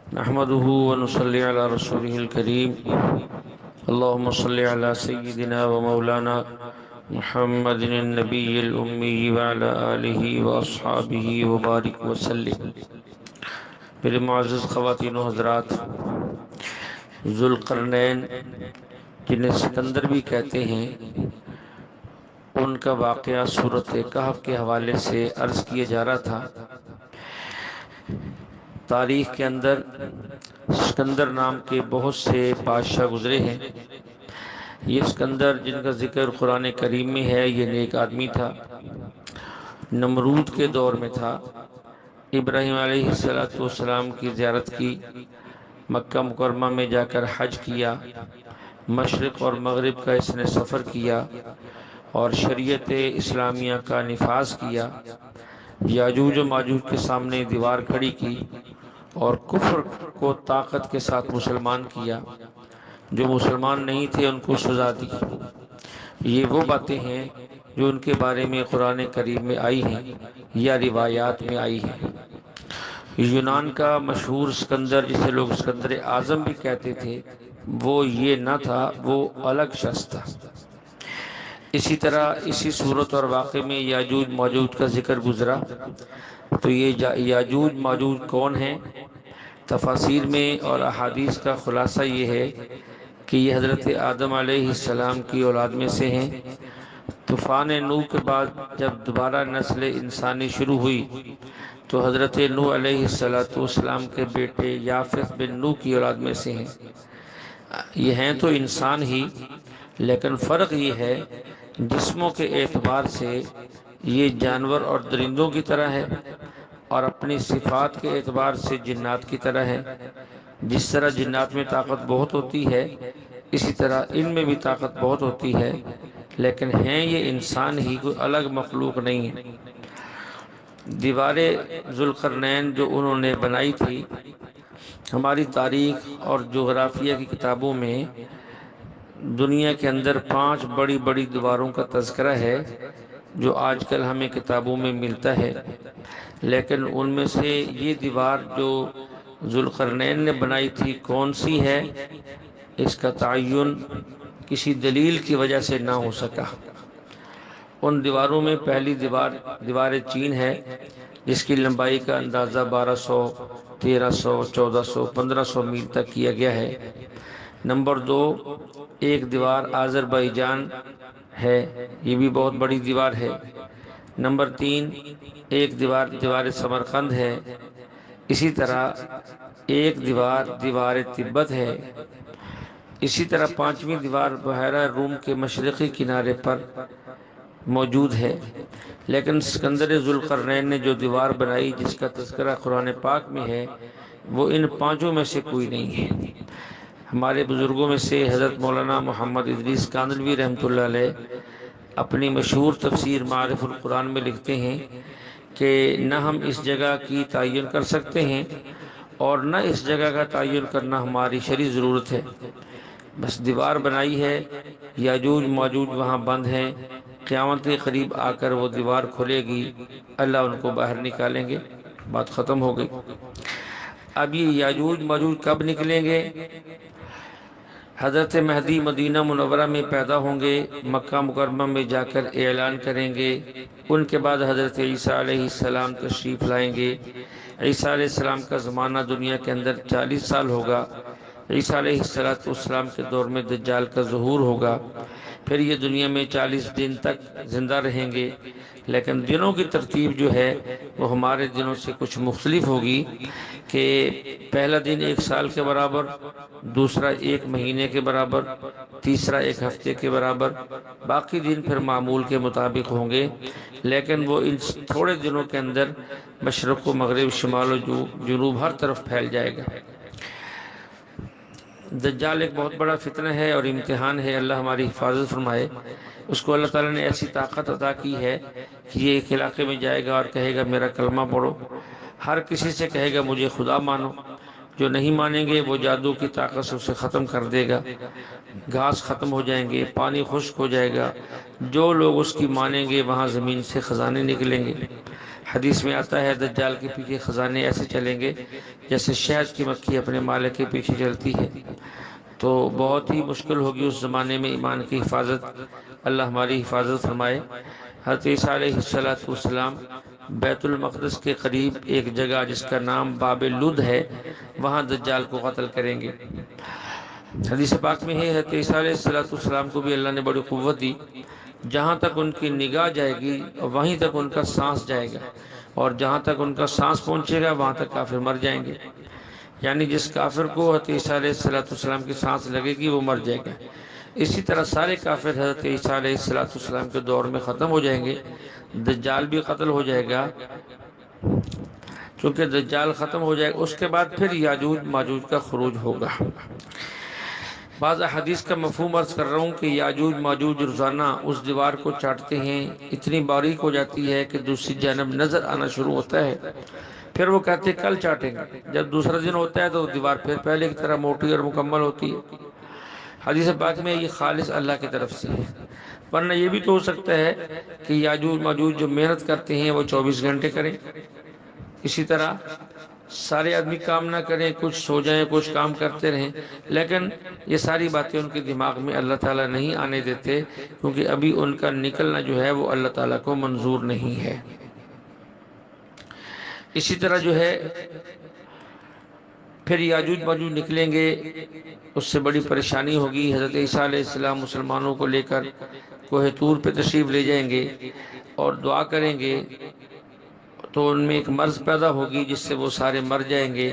نحمده ونصلي على رسوله الكريم اللهم صل على سيدنا ومولانا محمد النبي الأمي وعلى آله وأصحابه وبارك وسلم۔ میرے معزز خواتین و حضرات، ذوالقرنین جنہیں سکندر بھی کہتے ہیں، ان کا واقعہ سورۃ کہف کے حوالے سے عرض کیا جا رہا تھا۔ تاریخ کے اندر سکندر نام کے بہت سے بادشاہ گزرے ہیں۔ یہ سکندر جن کا ذکر قرآن کریم میں ہے، یہ نیک آدمی تھا، نمرود کے دور میں تھا۔ ابراہیم علیہ السلام کی زیارت کی، مکہ مکرمہ میں جا کر حج کیا، مشرق اور مغرب کا اس نے سفر کیا اور شریعت اسلامیہ کا نفاذ کیا۔ یاجوج و ماجوج کے سامنے دیوار کھڑی کی اور کفر کو طاقت کے ساتھ مسلمان کیا۔ جو مسلمان نہیں تھے ان کو سزا دی۔ یہ وہ باتیں ہیں جو ان کے بارے میں قرآن کریم میں آئی ہیں یا روایات میں آئی ہیں۔ یونان کا مشہور سکندر، جسے لوگ سکندر اعظم بھی کہتے تھے، وہ یہ نہ تھا، وہ الگ شخص تھا۔ اسی طرح اسی صورت اور واقعے میں یاجوج ماجوج کا ذکر گزرا۔ تو یہ یاجوج ماجوج کون ہیں؟ تفاسیر میں اور احادیث کا خلاصہ یہ ہے کہ یہ حضرت آدم علیہ السلام کی اولاد میں سے ہیں۔ طوفان نوح کے بعد جب دوبارہ نسل انسانی شروع ہوئی تو حضرت نوح علیہ السلام کے بیٹے یافث بن نوح کی اولاد میں سے ہیں۔ یہ ہیں تو انسان ہی، لیکن فرق یہ ہے جسموں کے اعتبار سے یہ جانور اور درندوں کی طرح ہے، اور اپنی صفات کے اعتبار سے جنات کی طرح ہے۔ جس طرح جنات میں طاقت بہت ہوتی ہے، اسی طرح ان میں بھی طاقت بہت ہوتی ہے، لیکن ہیں یہ انسان ہی، کوئی الگ مخلوق نہیں ہے۔ دیوار ذوالقرنین جو انہوں نے بنائی تھی، ہماری تاریخ اور جغرافیہ کی کتابوں میں دنیا کے اندر 5 بڑی بڑی دیواروں کا تذکرہ ہے جو آج کل ہمیں کتابوں میں ملتا ہے، لیکن ان میں سے یہ دیوار جو ذوالقرنین نے بنائی تھی کون سی ہے، اس کا تعین کسی دلیل کی وجہ سے نہ ہو سکا۔ ان دیواروں میں پہلی دیوار چین ہے، جس کی لمبائی کا اندازہ 1200، 1300، 1400، 1500 میل تک کیا گیا ہے۔ نمبر 2، ایک دیوار آذربائیجان ہے، یہ بھی بہت بڑی دیوار ہے۔ نمبر 3، ایک دیوار سمرقند ہے۔ اسی طرح ایک دیوار تبت ہے۔ اسی طرح 5ویں دیوار بحیرہ روم کے مشرقی کنارے پر موجود ہے۔ لیکن سکندر ذوالقرنین نے جو دیوار بنائی جس کا تذکرہ قرآن پاک میں ہے، وہ ان 5 میں سے کوئی نہیں ہے۔ ہمارے بزرگوں میں سے حضرت مولانا محمد ادریس کاندھلوی رحمۃ اللہ علیہ اپنی مشہور تفسیر معارف القرآن میں لکھتے ہیں کہ نہ ہم اس جگہ کی تعین کر سکتے ہیں اور نہ اس جگہ کا تعین کرنا ہماری شرعی ضرورت ہے۔ بس دیوار بنائی ہے، یاجوج ماجوج وہاں بند ہیں، قیامت کے قریب آ کر وہ دیوار کھلے گی، اللہ ان کو باہر نکالیں گے، بات ختم ہو گئی۔ اب یہ یاجوج ماجوج کب نکلیں گے؟ حضرت مہدی مدینہ منورہ میں پیدا ہوں گے، مکہ مکرمہ میں جا کر اعلان کریں گے۔ ان کے بعد حضرت عیسیٰ علیہ السلام تشریف لائیں گے۔ عیسیٰ علیہ السلام کا زمانہ دنیا کے اندر 40 سال ہوگا۔ عیسیٰ علیہ السلام کے دور میں دجال کا ظہور ہوگا۔ پھر یہ دنیا میں 40 دن تک زندہ رہیں گے، لیکن دنوں کی ترتیب جو ہے وہ ہمارے دنوں سے کچھ مختلف ہوگی کہ پہلا دن 1 سال کے برابر، دوسرا 1 مہینے کے برابر، تیسرا 1 ہفتے کے برابر، باقی دن پھر معمول کے مطابق ہوں گے، لیکن وہ ان تھوڑے دنوں کے اندر مشرق و مغرب، شمال و جنوب ہر طرف پھیل جائے گا۔ دجال ایک بہت بڑا فتنہ ہے اور امتحان ہے، اللہ ہماری حفاظت فرمائے۔ اس کو اللہ تعالیٰ نے ایسی طاقت عطا کی ہے کہ یہ ایک علاقے میں جائے گا اور کہے گا میرا کلمہ پڑھو، ہر کسی سے کہے گا مجھے خدا مانو، جو نہیں مانیں گے وہ جادو کی طاقت سے اسے ختم کر دے گا، گھاس ختم ہو جائیں گے، پانی خشک ہو جائے گا، جو لوگ اس کی مانیں گے وہاں زمین سے خزانے نکلیں گے۔ حدیث میں آتا ہے دجال کے پیچھے خزانے ایسے چلیں گے جیسے شہد کی مکھی اپنے مالک کے پیچھے چلتی ہے۔ تو بہت ہی مشکل ہوگی اس زمانے میں ایمان کی حفاظت۔ اللہ ہماری حفاظت فرمائے۔ حضرت عیسیٰ علیہ السلام بیت المقدس کے قریب ایک جگہ جس کا نام باب لد ہے، وہاں دجال کو قتل کریں گے۔ حدیث پاک میں ہے حضرت عیسیٰ علیہ السلام کو بھی اللہ نے بڑی قوت دی، جہاں تک ان کی نگاہ جائے گی وہیں تک ان کا سانس جائے گا، اور جہاں تک ان کا سانس پہنچے گا وہاں تک کافر مر جائیں گے۔ یعنی جس کافر کو حضرت عیسیٰ علیہ السلام کی سانس لگے گی وہ مر جائے گا۔ اسی طرح سارے کافر حضرت عیسیٰ علیہ السلام کے دور میں ختم ہو جائیں گے۔ دجال بھی قتل ہو جائے گا، چونکہ دجال ختم ہو جائے گا، اس کے بعد پھر یاجوج ماجوج کا خروج ہوگا۔ بعض احادیث کا مفہوم عرض کر رہا ہوں کہ یاجوج ماجوج روزانہ اس دیوار کو چاٹتے ہیں، اتنی باریک ہو جاتی ہے کہ دوسری جانب نظر آنا شروع ہوتا ہے۔ پھر وہ کہتے ہیں کل چاٹیں گے، جب دوسرا دن ہوتا ہے تو دیوار پھر پہلے کی طرح موٹی اور مکمل ہوتی ہے۔ حدیث پاک میں یہ خالص اللہ کی طرف سے ہے۔ ورنہ یہ بھی تو ہو سکتا ہے کہ یاجوج ماجوج جو محنت کرتے ہیں وہ 24 گھنٹے کریں، اسی طرح سارے آدمی کام نہ کریں، کچھ سو جائیں، کچھ کام کرتے رہیں، لیکن یہ ساری باتیں ان کے دماغ میں اللہ تعالیٰ نہیں آنے دیتے، کیونکہ ابھی ان کا نکلنا جو ہے وہ اللہ تعالیٰ کو منظور نہیں ہے۔ اسی طرح جو ہے پھر یاجوج ماجوج نکلیں گے، اس سے بڑی پریشانی ہوگی۔ حضرت عیسیٰ علیہ السلام مسلمانوں کو لے کر کوہ طور پہ تشریف لے جائیں گے اور دعا کریں گے، تو ان میں ایک مرض پیدا ہوگی جس سے وہ سارے مر جائیں گے،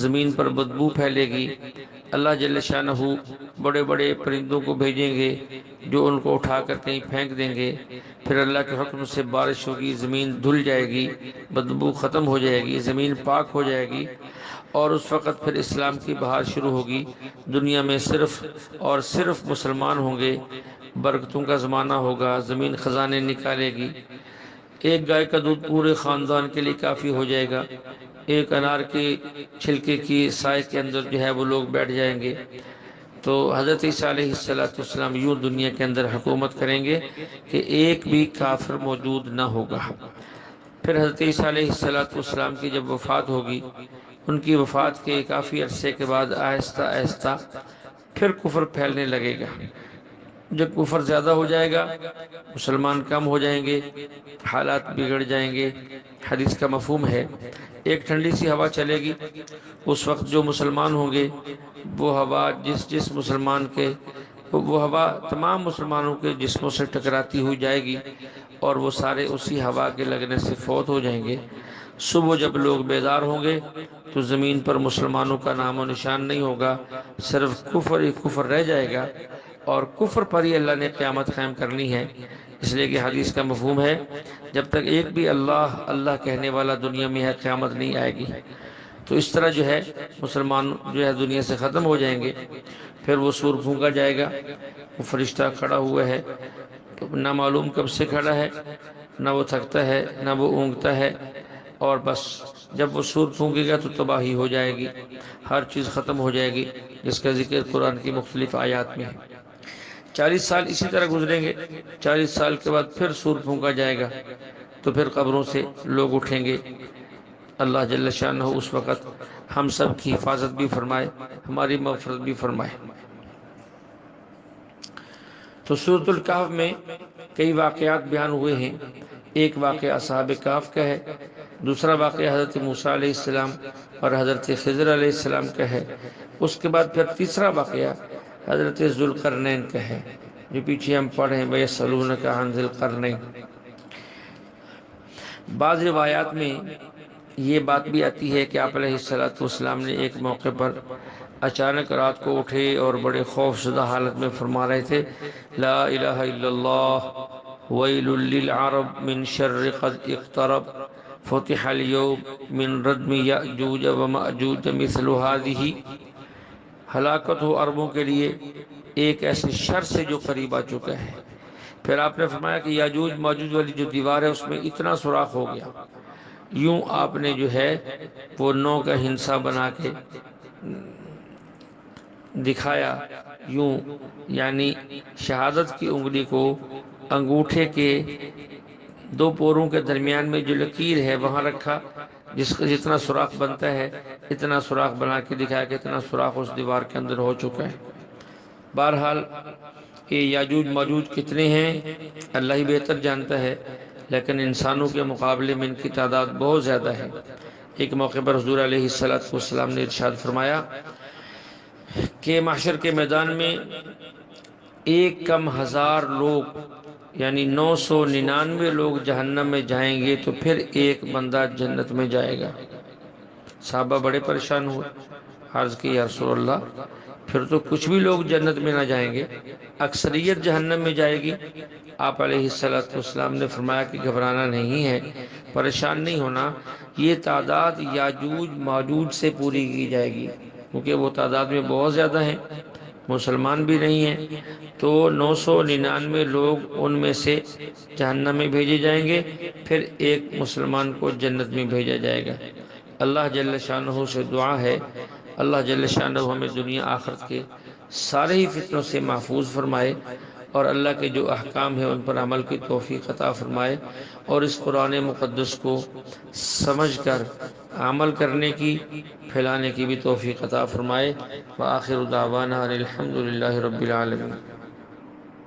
زمین پر بدبو پھیلے گی۔ اللہ جل شانہ بڑے بڑے پرندوں کو بھیجیں گے جو ان کو اٹھا کر کہیں پھینک دیں گے، پھر اللہ کے حکم سے بارش ہوگی، زمین دھل جائے گی، بدبو ختم ہو جائے گی، زمین پاک ہو جائے گی، اور اس وقت پھر اسلام کی بہار شروع ہوگی۔ دنیا میں صرف اور صرف مسلمان ہوں گے، برکتوں کا زمانہ ہوگا، زمین خزانے نکالے گی۔ ایک گائے کا دودھ پورے خاندان کے لیے کافی ہو جائے گا۔ ایک انار کے چھلکے کی سائے کے اندر جو ہے وہ لوگ بیٹھ جائیں گے۔ تو حضرت عیسیٰ علیہ السلام یوں دنیا کے اندر حکومت کریں گے کہ ایک بھی کافر موجود نہ ہوگا۔ پھر حضرت عیسیٰ علیہ السلام کی جب وفات ہوگی، ان کی وفات کے کافی عرصے کے بعد آہستہ آہستہ پھر کفر پھیلنے لگے گا۔ جب کفر زیادہ ہو جائے گا، مسلمان کم ہو جائیں گے، حالات بگڑ جائیں گے۔ حدیث کا مفہوم ہے ایک ٹھنڈی سی ہوا چلے گی، اس وقت جو مسلمان ہوں گے وہ ہوا جس مسلمان کے وہ ہوا تمام مسلمانوں کے جسموں سے ٹکراتی ہوئی جائے گی، اور وہ سارے اسی ہوا کے لگنے سے فوت ہو جائیں گے۔ صبح جب لوگ بیدار ہوں گے تو زمین پر مسلمانوں کا نام و نشان نہیں ہوگا، صرف کفر ہی کفر رہ جائے گا، اور کفر پر ہی اللہ نے قیامت قائم کرنی ہے۔ اس لیے کہ حدیث کا مفہوم ہے جب تک ایک بھی اللہ اللہ کہنے والا دنیا میں ہے قیامت نہیں آئے گی۔ تو اس طرح جو ہے مسلمان جو ہے دنیا سے ختم ہو جائیں گے۔ پھر وہ سور پھونکا جائے گا، وہ فرشتہ کھڑا ہوا ہے، نہ معلوم کب سے کھڑا ہے، نہ وہ تھکتا ہے نہ وہ اونگتا ہے، اور بس جب وہ سور پھونکے گا تو تباہی ہو جائے گی، ہر چیز ختم ہو جائے گی، جس کا ذکر قرآن کی مختلف آیات میں ہے۔ 40 سال اسی طرح گزریں گے، 40 سال کے بعد پھر سور پھونکا جائے گا، تو پھر قبروں سے لوگ اٹھیں گے۔ اللہ جل شانہ اس وقت ہم سب کی حفاظت بھی فرمائے، ہماری مغفرت بھی فرمائے۔ تو سورۃ الکہف میں کئی واقعات بیان ہوئے ہیں۔ ایک واقعہ اصحاب کہف کا ہے، دوسرا واقعہ حضرت موسیٰ علیہ السلام اور حضرت خضر علیہ السلام کا ہے، اس کے بعد پھر تیسرا واقعہ حضرت ذوالقرنین کا ہے جو پیچھے ہم پڑھے ہیں، وَيَسْأَلُونَكَ عَنْ ذِي الْقَرْنَيْنِ۔ بعض روایات میں یہ بات بھی آتی ہے کہ آپ علیہ السلام نے ایک موقع پر اچانک رات کو اٹھے اور بڑے خوف زدہ حالت میں فرما رہے تھے، لا الہ الا اللہ ویل للعرب من شر قد اقترب فتح اليوم من ردم یأجوج ومأجوج مثل هذه۔ ہلاکت ہو عربوں کے لیے ایک ایسے شر سے جو قریب آ چکا ہے۔ پھر آپ نے فرمایا کہ یاجوج ماجوج والی جو دیوار ہے اس میں اتنا سوراخ ہو گیا، یوں آپ نے جو ہے وہ 9 کا ہندسہ بنا کے دکھایا، یوں یعنی شہادت کی انگلی کو انگوٹھے کے دو پوروں کے درمیان میں جو لکیر ہے وہاں رکھا، جس کا جتنا سوراخ بنتا ہے اتنا سوراخ بنا کے دکھایا کہ اتنا سوراخ اس دیوار کے اندر ہو چکا ہے۔ بہرحال یہ یاجوج ماجوج کتنے ہیں اللہ ہی بہتر جانتا ہے، لیکن انسانوں کے مقابلے میں ان کی تعداد بہت زیادہ ہے۔ ایک موقع پر حضور علیہ السلام نے ارشاد فرمایا کہ محشر کے میدان میں ایک کم ہزار لوگ یعنی 999 لوگ جہنم میں جائیں گے تو پھر ایک بندہ جنت میں جائے گا۔ صحابہ بڑے پریشان ہوئے، عرض کی یا رسول اللہ پھر تو کچھ بھی لوگ جنت میں نہ جائیں گے، اکثریت جہنم میں جائے گی۔ آپ علیہ السلام نے فرمایا کہ گھبرانا نہیں ہے، پریشان نہیں ہونا، یہ تعداد یاجوج ماجوج سے پوری کی جائے گی، کیونکہ وہ تعداد میں بہت زیادہ ہیں، مسلمان بھی نہیں ہیں، تو 999 لوگ ان میں سے جہنم میں بھیجے جائیں گے، پھر ایک مسلمان کو جنت میں بھیجا جائے گا۔ اللہ جل شانہ سے دعا ہے اللہ جل شانہ ہمیں دنیا آخرت کے سارے ہی فتنوں سے محفوظ فرمائے، اور اللہ کے جو احکام ہیں ان پر عمل کی توفیق عطا فرمائے، اور اس قرآن مقدس کو سمجھ کر عمل کرنے کی، پھیلانے کی بھی توفیق عطا فرمائے۔ وآخر دعوانا الحمد للہ رب العالمین۔